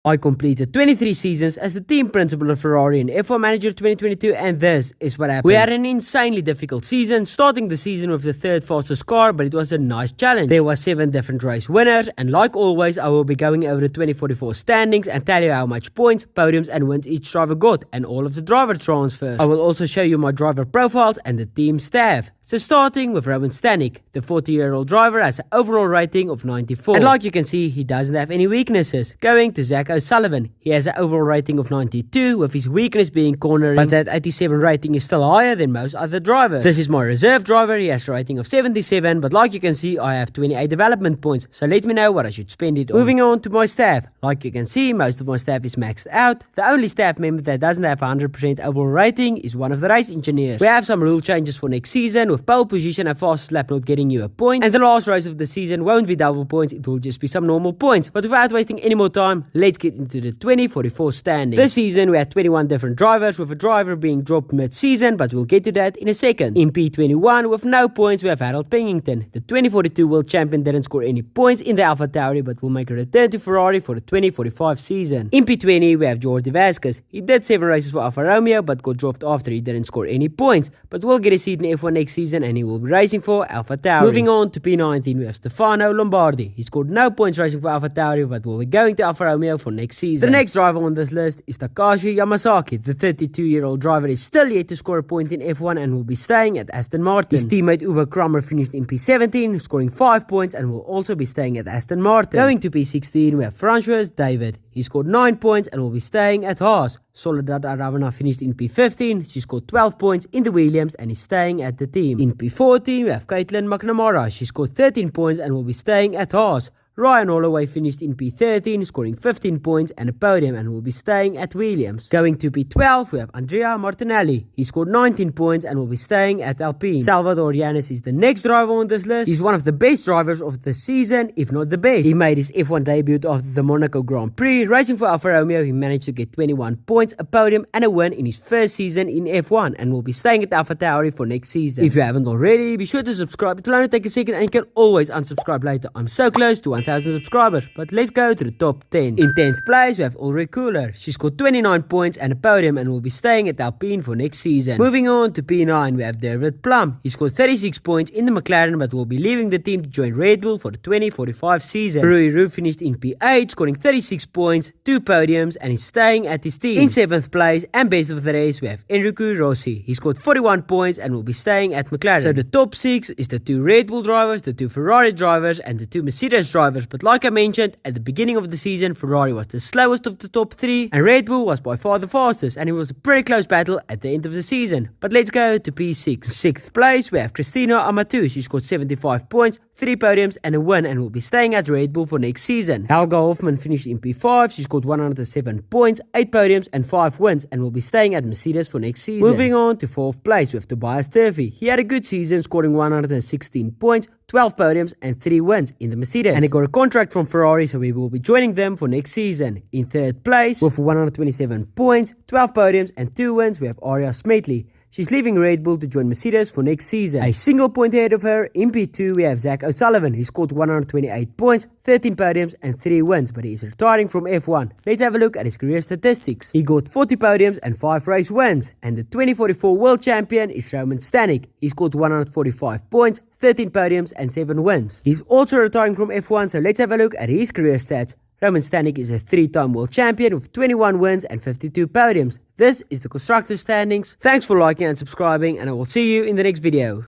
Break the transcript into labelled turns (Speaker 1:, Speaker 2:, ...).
Speaker 1: I completed 23 seasons as the team principal of Ferrari and F1 Manager 2022, and this is what happened. We had an insanely difficult season, starting the season with the third fastest car, but it was a nice challenge. There were 7 different race winners, and like always, I will be going over the 2044 standings and tell you how much points, podiums and wins each driver got, and all of the driver transfers. I will also show you my driver profiles and the team staff. So starting with Aarava and Tiametmarduk, the 40-year-old driver has an overall rating of 94. And like you can see, he doesn't have any weaknesses. Going to Jarno, he has an overall rating of 92, with his weakness being cornering, but that 87 rating is still higher than most other drivers. This is my reserve driver, he has a rating of 77, but like you can see, I have 28 development points, so let me know what I should spend it on. Moving on to my staff, like you can see, most of my staff is maxed out. The only staff member that doesn't have 100% overall rating is one of the race engineers. We have some rule changes for next season, with pole position and fastest lap not getting you a point, and the last race of the season won't be double points, it will just be some normal points. But without wasting any more time, let's get into the 2044 standings. This season we had 21 different drivers, with a driver being dropped mid-season, but we'll get to that in a second. In P21 with no points we have Harold Pennington. The 2042 world champion didn't score any points in the AlphaTauri, but will make a return to Ferrari for the 2045 season. In P20 we have Jordi Vasquez. He did 7 races for Alfa Romeo, but got dropped after he didn't score any points, but will get a seat in F1 next season and he will be racing for AlphaTauri. Moving on to P19 we have Stefano Lombardi. He scored no points racing for AlphaTauri, but will be going to Alfa Romeo for next season. The next driver on this list is Takashi Yamasaki. The 32-year-old driver is still yet to score a point in F1 and will be staying at Aston Martin. His teammate Uwe Kramer finished in P17, scoring 5 points, and will also be staying at Aston Martin. Going to P16 we have Francois David. He scored 9 points and will be staying at Haas. Soledad Aravana finished in P15. She scored 12 points in the Williams and is staying at the team. In P14 we have Caitlin McNamara. She scored 13 points and will be staying at Haas. Ryan Holloway finished in P13, scoring 15 points and a podium, and will be staying at Williams. Going to P12, we have Andrea Martinelli. He scored 19 points and will be staying at Alpine. Salvador Yanes is the next driver on this list. He's one of the best drivers of the season, if not the best. He made his F1 debut after the Monaco Grand Prix. Racing for Alfa Romeo, he managed to get 21 points, a podium, and a win in his first season in F1, and will be staying at AlphaTauri for next season. If you haven't already, be sure to subscribe. It will only take a second and you can always unsubscribe later. I'm so close to 1,000 subscribers, but let's go to the top 10. In 10th place we have Ulrich Köhler. She scored 29 points and a podium and will be staying at Alpine for next season. Moving on to P9 we have David Plum. He scored 36 points in the McLaren, but will be leaving the team to join Red Bull for the 2045 season. Rui Ru finished in P8, scoring 36 points, 2 podiums, and is staying at his team. In 7th place and best of the race we have Enrico Rossi. He scored 41 points and will be staying at McLaren. So the top 6 is the 2 Red Bull drivers, the 2 Ferrari drivers, and the 2 Mercedes drivers. But like I mentioned, at the beginning of the season, Ferrari was the slowest of the top 3 and Red Bull was by far the fastest, and it was a pretty close battle at the end of the season. But let's go to P6. 6th place we have Christina Amatou. She scored 75 points, 3 podiums and a win, and will be staying at Red Bull for next season. Helga Hoffman finished in P5. She scored 107 points, 8 podiums and 5 wins, and will be staying at Mercedes for next season. Moving on to 4th place with Tobias Turvey. He had a good season, scoring 116 points, 12 podiums and 3 wins in the Mercedes, and he got a contract from Ferrari, so we will be joining them for next season. In 3rd place with 127 points, 12 podiums and 2 wins we have Aria Smetley. She's leaving Red Bull to join Mercedes for next season. A single point ahead of her, in P2 we have Zach O'Sullivan. He scored 128 points, 13 podiums and 3 wins, but he is retiring from F1. Let's have a look at his career statistics. He got 40 podiums and 5 race wins, and the 2044 world champion is Roman Stanek. He scored 145 points, 13 podiums and 7 wins. He's also retiring from F1, so let's have a look at his career stats. Roman Stanek is a 3-time world champion with 21 wins and 52 podiums. This is the constructor standings. Thanks for liking and subscribing, and I will see you in the next video.